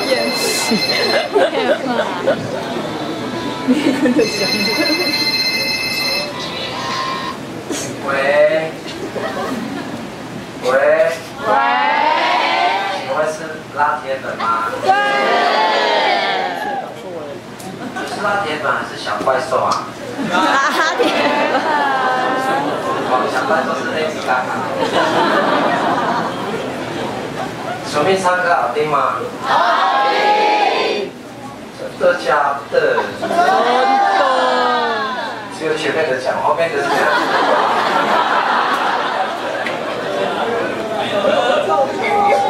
延迟，害怕。你跟着讲。喂，喂，喂，请问是拉铁粉吗？对。是拉铁粉还是小怪兽啊？拉铁粉。哦，小怪兽是Lady Gaga。小蜜唱歌好听吗？好听。真的假的？真的。只有前面的讲，后面的是这样。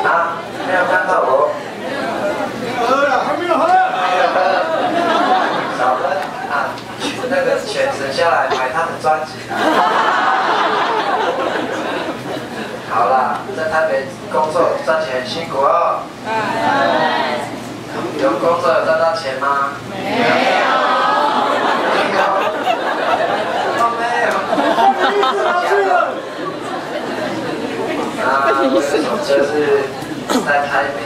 啊，没有看到我。喝了，还没有喝。没有喝。少喝啊，那个钱省下来买他的专辑。好啦，在台北工作赚钱很辛苦哦。有工作有赚到钱吗？没有。我有一首歌是在台北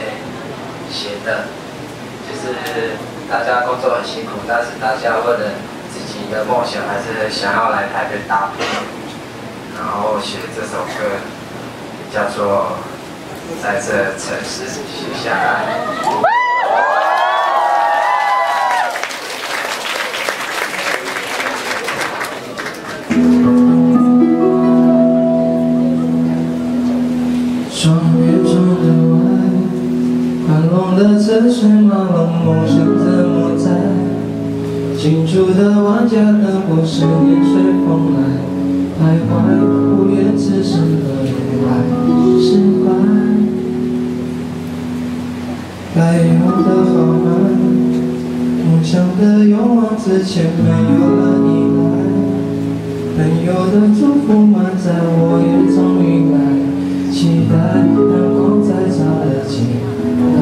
写的，就是大家工作很辛苦，但是大家为了自己的梦想，还是想要来台北打拼，然后写这首歌叫做《在这城市写下来》。双月中的外，宽容的车水马龙，梦想怎么在？清楚的万家灯火是年随风来，徘徊不愿只是何年来释怀。该有的豪迈，梦想的勇往直前，没有了依赖，朋友的祝福满载，我也终于来。期待阳光再照的进来。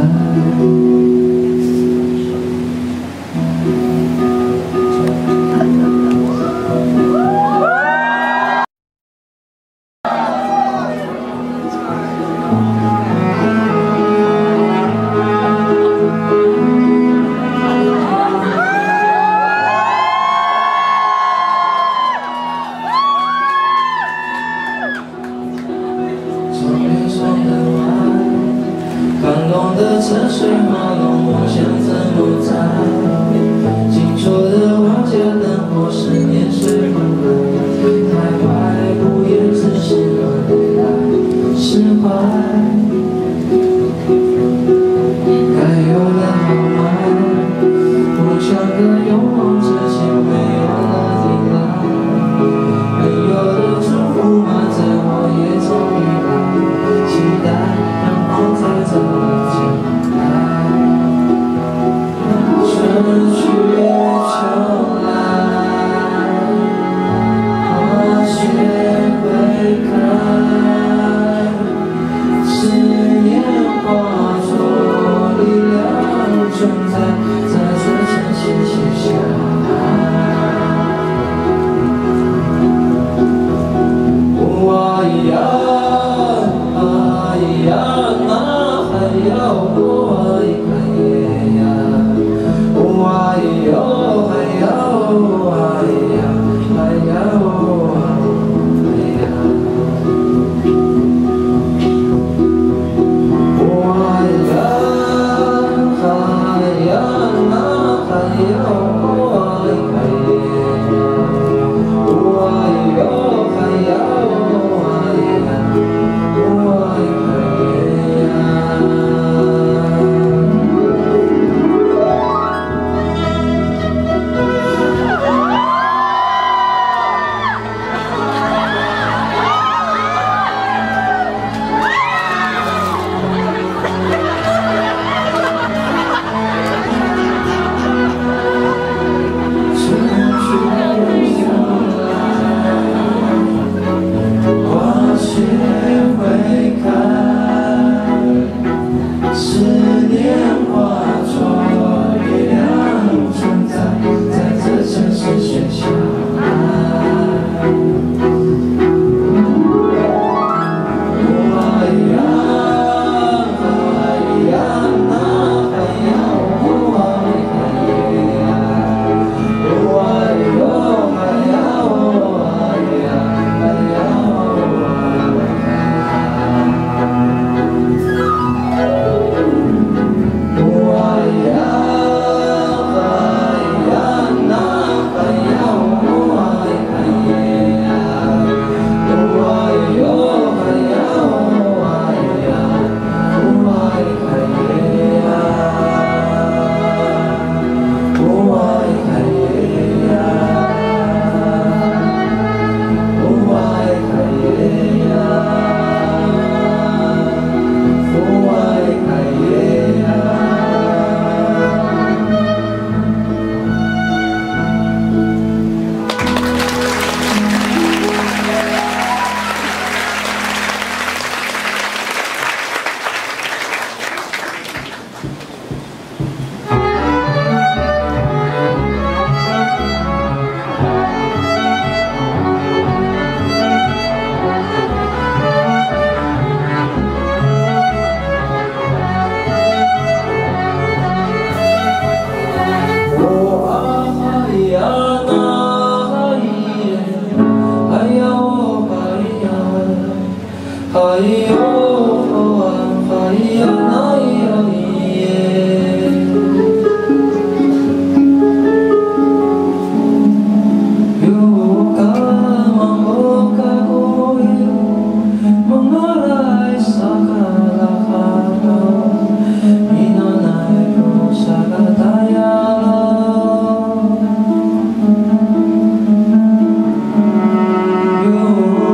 繁荣的车水马龙，梦想怎么在？清澈的万家灯火是年岁风来，徘徊不言只是何年来释怀。该有的豪迈，梦想的勇往直前，没有了依赖，朋友的祝福满载，我也终于来，期待。在这进来，春去秋来，花谢会开，是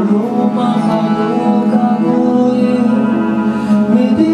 Rumah kamu kamu ini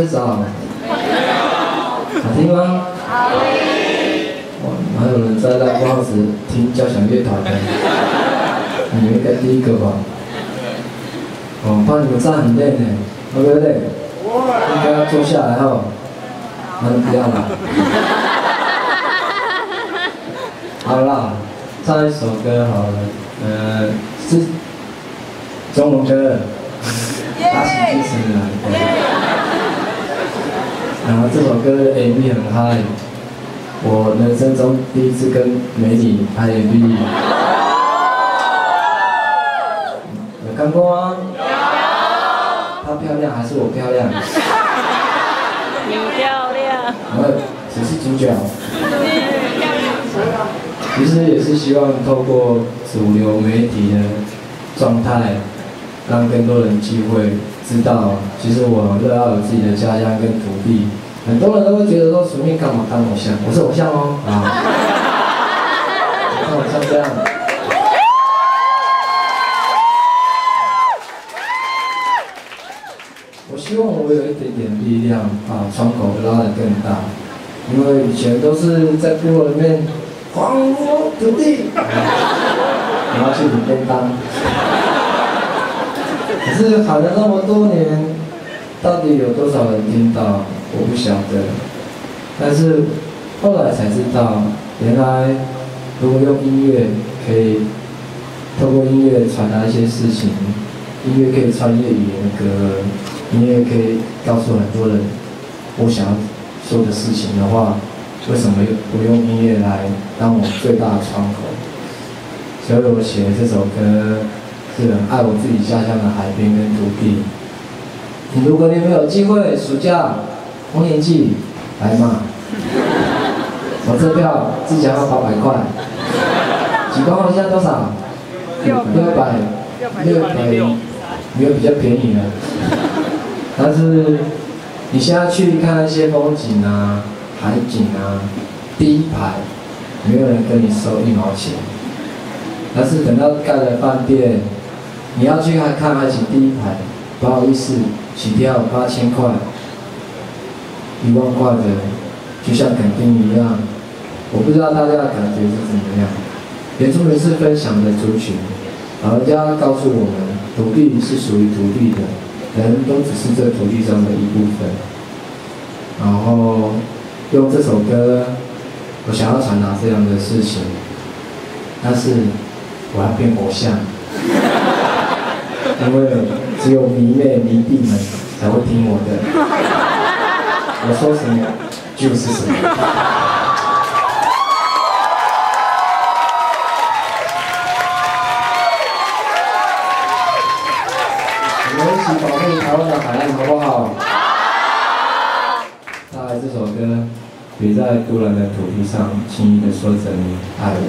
睡着？好听吗？好听。哇，还有人在那不好时听交响乐团的，你们应该第一个吧？哦，怕你们站很累呢，会不会累？应该要坐下来哦。那就不要了。好啦，唱一首歌好了，是中文歌，打起精神来。然后这首歌的 MV 很嗨，我人生中第一次跟美女拍 MV， 有看过吗？有。她漂亮还是我漂亮？你漂亮。只是主角。其实也是希望透过主流媒体的状态，让更多人机会知道，其实我热爱我自己的家乡跟土地。很多人都会觉得说，随便干嘛当偶像？我是偶像哦，啊，像我像这样。我希望我有一点点力量，把窗口拉得更大，因为以前都是在部落里面。还我土地，然后去领便当。可是喊了那么多年，到底有多少人听到？我不晓得。但是后来才知道，原来如果用音乐可以透过音乐传达一些事情，音乐可以穿越语言的隔阂，音乐可以告诉很多人我想要说的事情的话。为什么不用音乐来当我最大的窗口？所以我写的这首歌是很爱我自己家乡的海边跟土地。如果你们有机会，暑假、丰年祭来嘛，我这票之前要800块，几公后现在多少？600，没有比较便宜了。但是你现在去看那些风景啊。海景啊，第一排没有人跟你收1毛钱，但是等到盖了饭店，你要去看海景第一排，不好意思，起跳8000块，1万块的，就像垦丁一样。我不知道大家的感觉是怎么样。原住民是分享的族群，老人家告诉我们，土地是属于土地的，人都只是这土地上的一部分。然后。用这首歌，我想要传达这样的事情，但是我要变偶像，因为只有迷妹迷弟们才会听我的，我说什么就是什么。我们一起保护台湾的海岸，好不好？好。这首歌。别在都兰的土地上轻易地说着你爱我。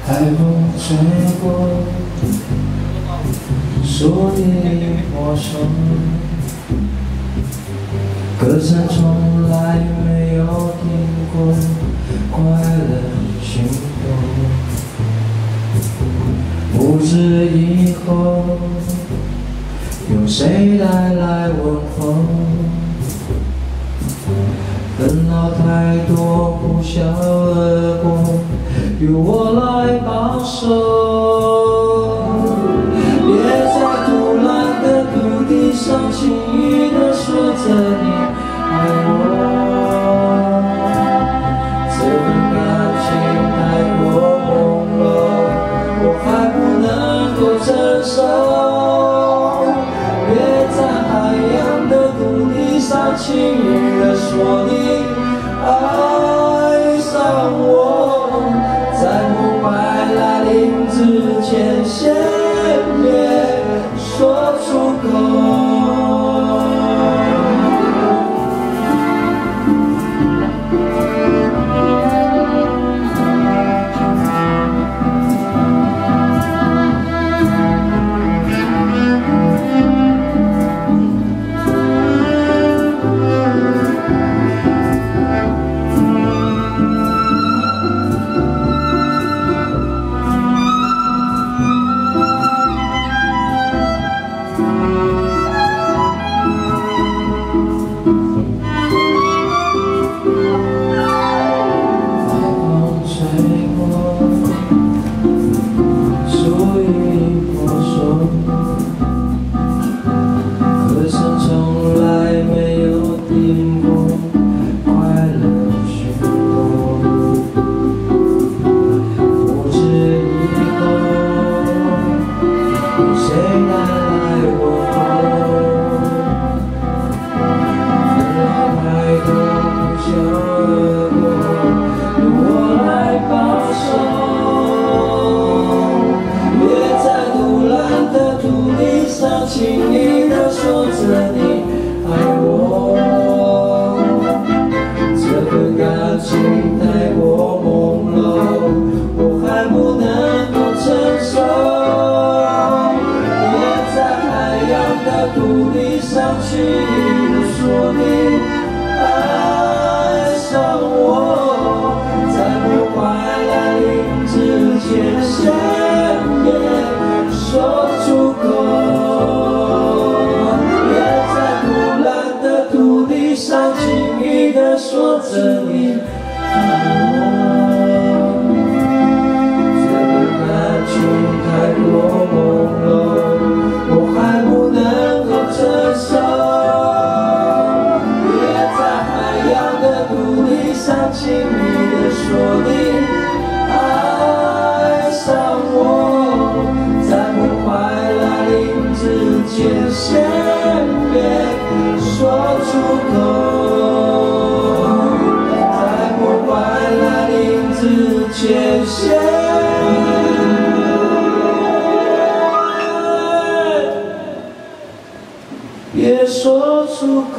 海风吹过，树叶陌生。歌声从来没有停过，快乐心动。不知以后有谁带来问候？纷扰太多，呼啸而过，由我来保守。别在突然的土地上轻易地说着你爱我，这份感情太过朦胧，我还不能够承受。别在海洋的土地上轻易地说你爱上我，在梦霾来临之前，先别说出口。情太过朦胧，我还不能够承受。也在海洋的土地上轻易地说你爱上我，在破坏来临之前，先别说出口。也在腐烂的土地上轻易地说着你爱我。这个感情太过朦胧，我还不能够承受。也在海洋的土地上轻易地说你爱上我，在破坏来临之前，先别说出口。在破坏来临之前，先别说出口。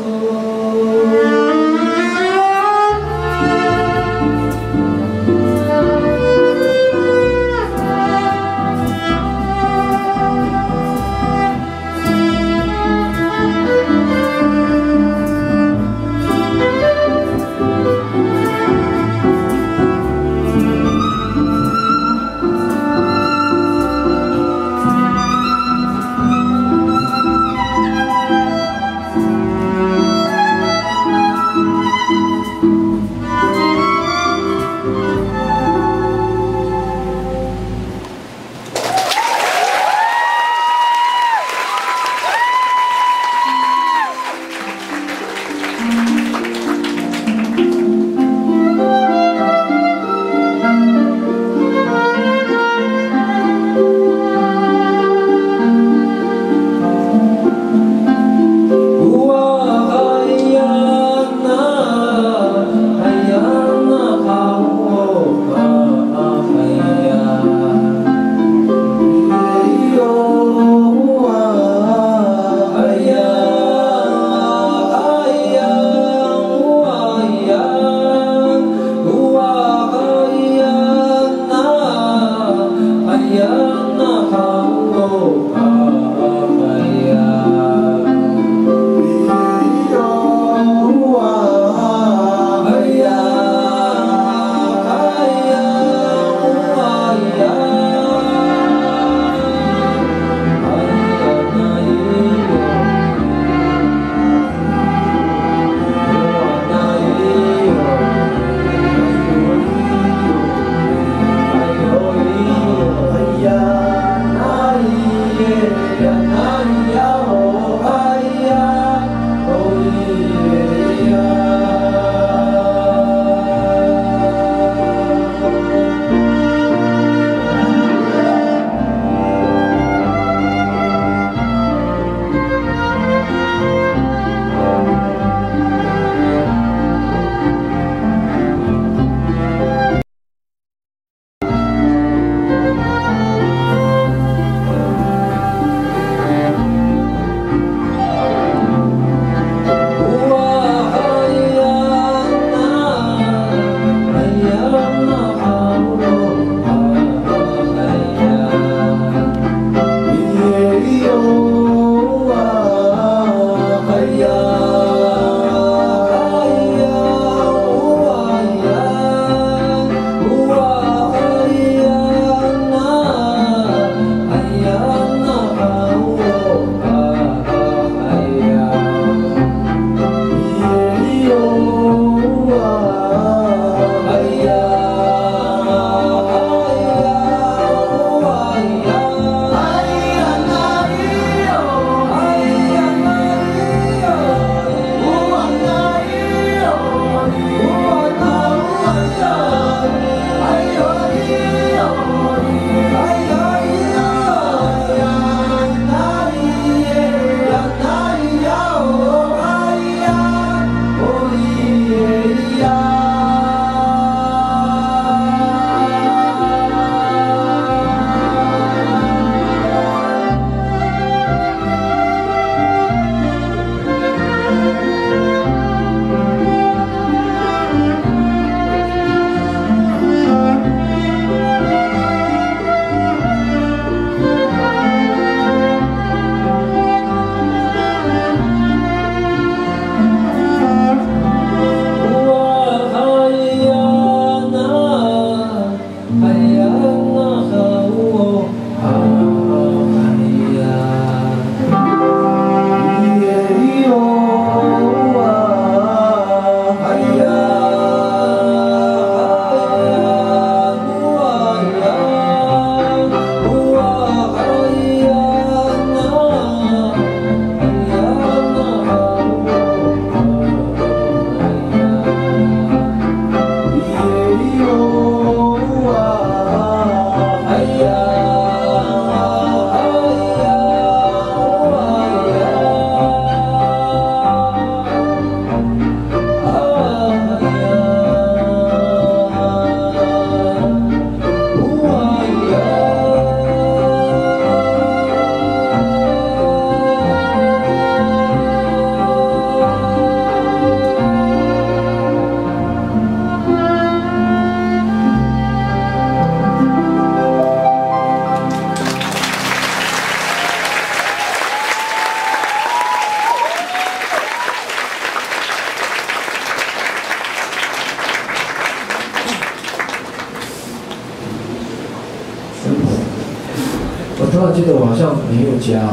们觉得我好像很有家哦，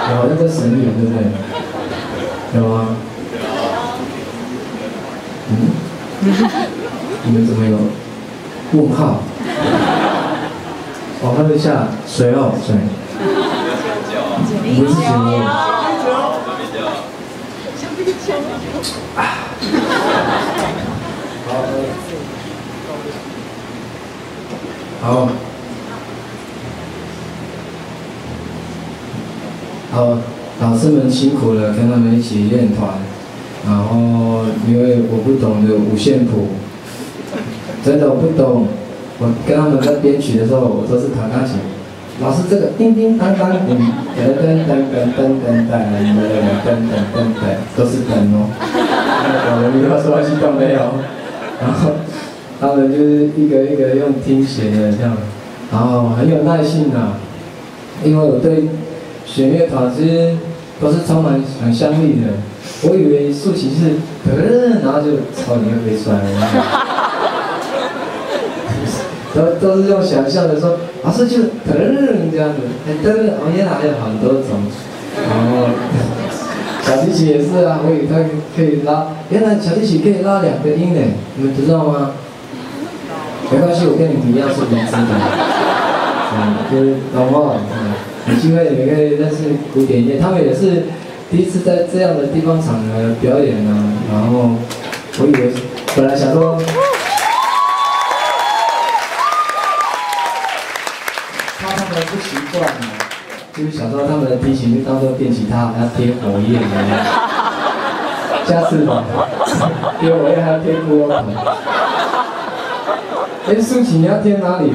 有那个神员对不对？有吗？你们怎么有问号？我喝一下水哦，水。不是酒哦。好。好，老师们辛苦了，跟他们一起练团。然后，因为我不懂得五线谱，真的我不懂。我跟他们在编曲的时候，我都是弹钢琴。老师这个叮叮当当叮，噔噔噔噔噔噔噔噔噔噔，都是噔哦。我们没有说西都没有。然后他们就是一个一个用听写的这样，然后很有耐性啊。因为我对弦乐团其实都是充满想象力的。我以为竖琴是然后就朝你会飞出来了。都是用想象的说，老师就这样子，哦，原来还有很多种。然后小提琴也是啊，我以为它可以拉，原来小提琴可以拉2个音呢，你们知道吗？没关系，我跟你们一样是理智的，就是懂吗？有机会你们可以认识古典乐，他们也是第一次在这样的地方场合表演啊。然后我以为本来想说。不习惯嘛，就是小时候他们的提琴就当做电吉他，还要贴火焰的。下次吧，贴火焰还要贴锅盆。竖琴你要贴哪里？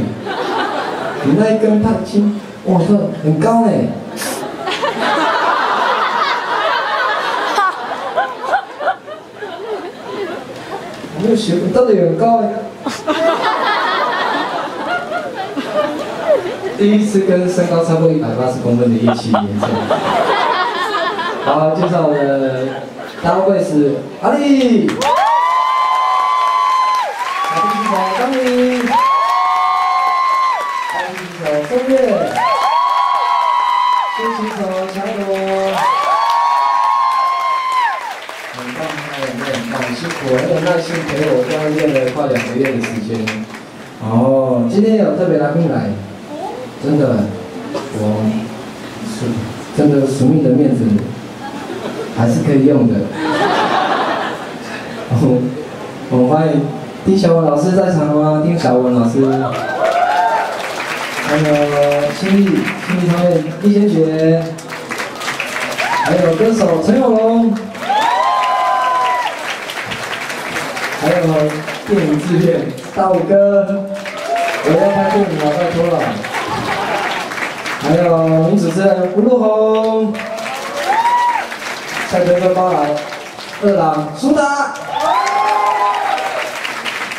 你那一根太轻，哇，这很高哎。我没有学过，到底很高哎。第一次跟身高超过180公分的乐器演奏。好，介绍我的单位是阿力，小提琴手张明，大提琴手宋月，竖琴手强罗。很棒，很棒，辛苦，很有耐心陪我这样练了快2个月的时间。哦，今天有特别来宾来。真的，真的使命的面子还是可以用的。我们欢迎丁小文老师在场吗？丁小文老师，还有心力唱片丽仙姐，还有歌手陈永龙，还有电影制片大武哥，我要拍电影了，拜托了。还有女主持人吴路红，蔡德芬包来，2郎苏达，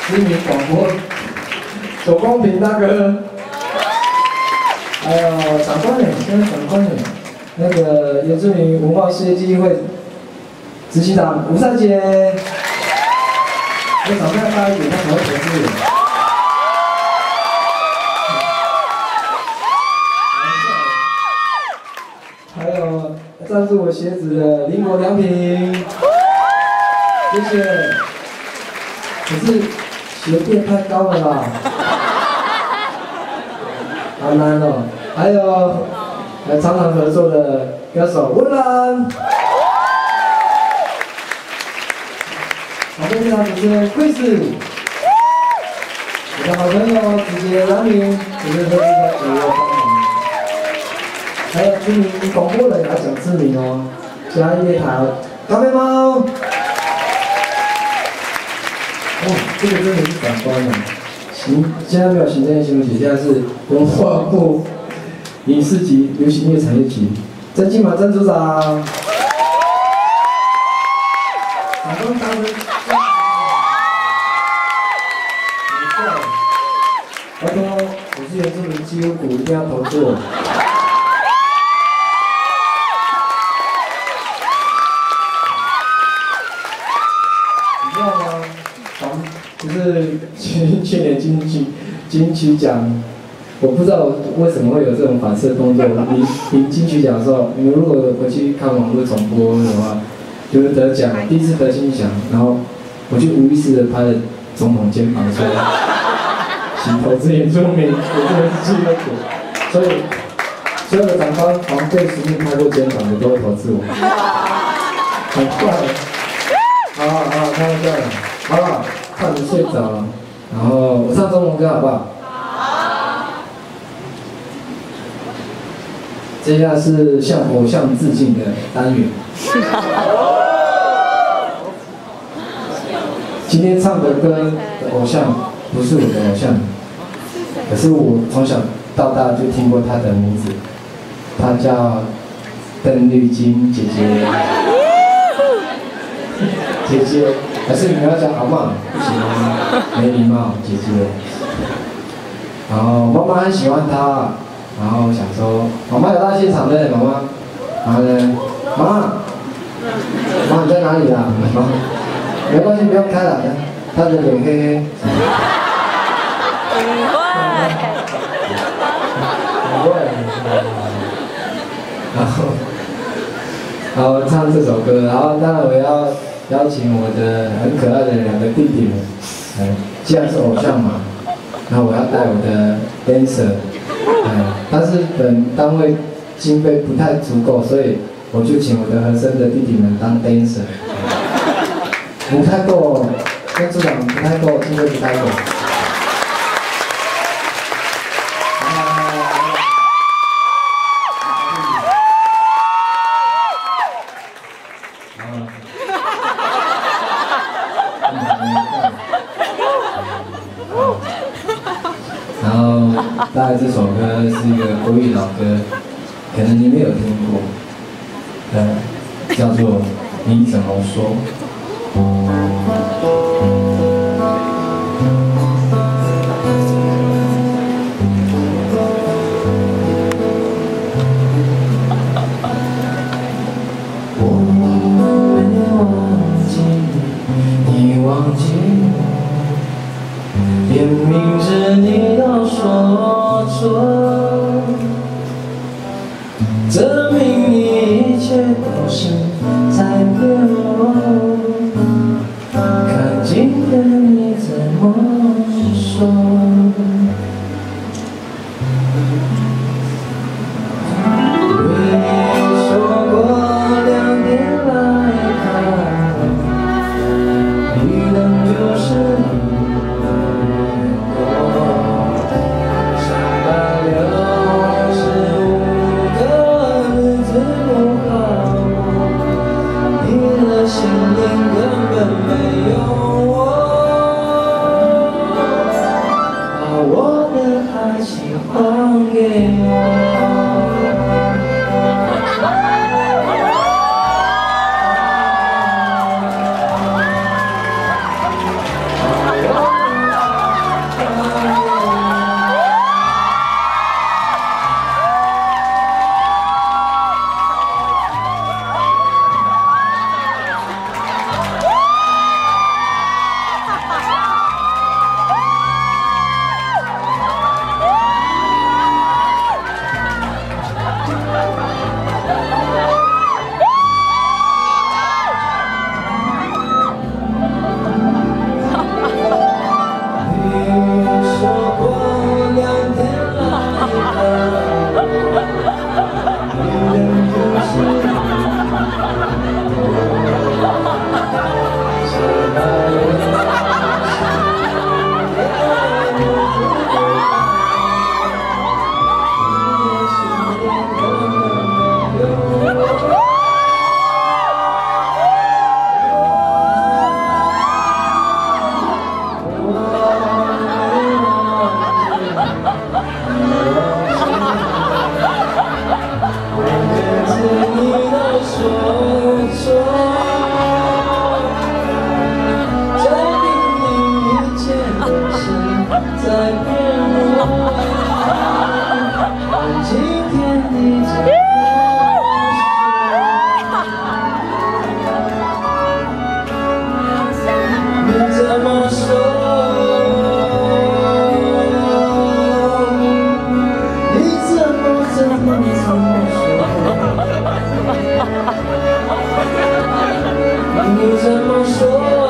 知名广播左光平大哥，还有长官人，现在长官人，那个原住民文化事业基金会执行长吴善姐，我长得大一点，他才会投资人。赞助我鞋子的林国良品，谢谢。可是鞋垫太高了啦，好难哦。还有常常合作的歌手温岚，好，现场主持人贵子，我的好朋友子杰蓝明，我们都是在主要帮忙。还有知名广播人来讲知名哦，嘉义台咖啡猫，哦，这个真的是长官了。现在没有行政新闻局，现在是文化部影视局流行乐产业局，曾金马曾组长，长官当时，拜托，我是原住民基优股一定要投资。就是去年金曲奖我不知道为什么会有这种反射动作。你金曲奖的时候，你们如果回去看网络重播的话，就是得奖，第一次得金曲奖，然后我就无意识的拍了总统肩膀说，请投资原住民，我真的是记得苦，所以所有的长官好对实力拍过肩膀的都会投资我，很快。好，开玩笑了，好了，看你睡着了，然后我唱中文歌好不好？接下来是向偶像致敬的单元。今天唱的歌的偶像不是我的偶像，可是我从小到大就听过他的名字，他叫邓丽君姐姐。姐姐，还是你们要讲阿嬷？不行啊，没礼貌，姐姐。然后妈妈很喜欢他。然后想说，妈妈有到现场的，妈妈，然后呢，妈你在哪里啦？妈，没关系，不用开了，他的脸黑黑。不会。然后唱这首歌，然后当然我要邀请我的很可爱的2个弟弟们，既然是偶像嘛，然后我要带我的 dancer。但是本单位经费不太足够，所以我就请我的和声的弟弟们当 dancer。不太够，跟组长不太够，经费不太够。然后，大概这首歌是一个国语老歌，可能你没有听过，叫做《你怎么说》。我没忘记你，忘记我，连名字你都说错，证明一切都是在骗我。看今天你怎么说？对你说过2点来看我，你能就是你。怎么说？你怎么说？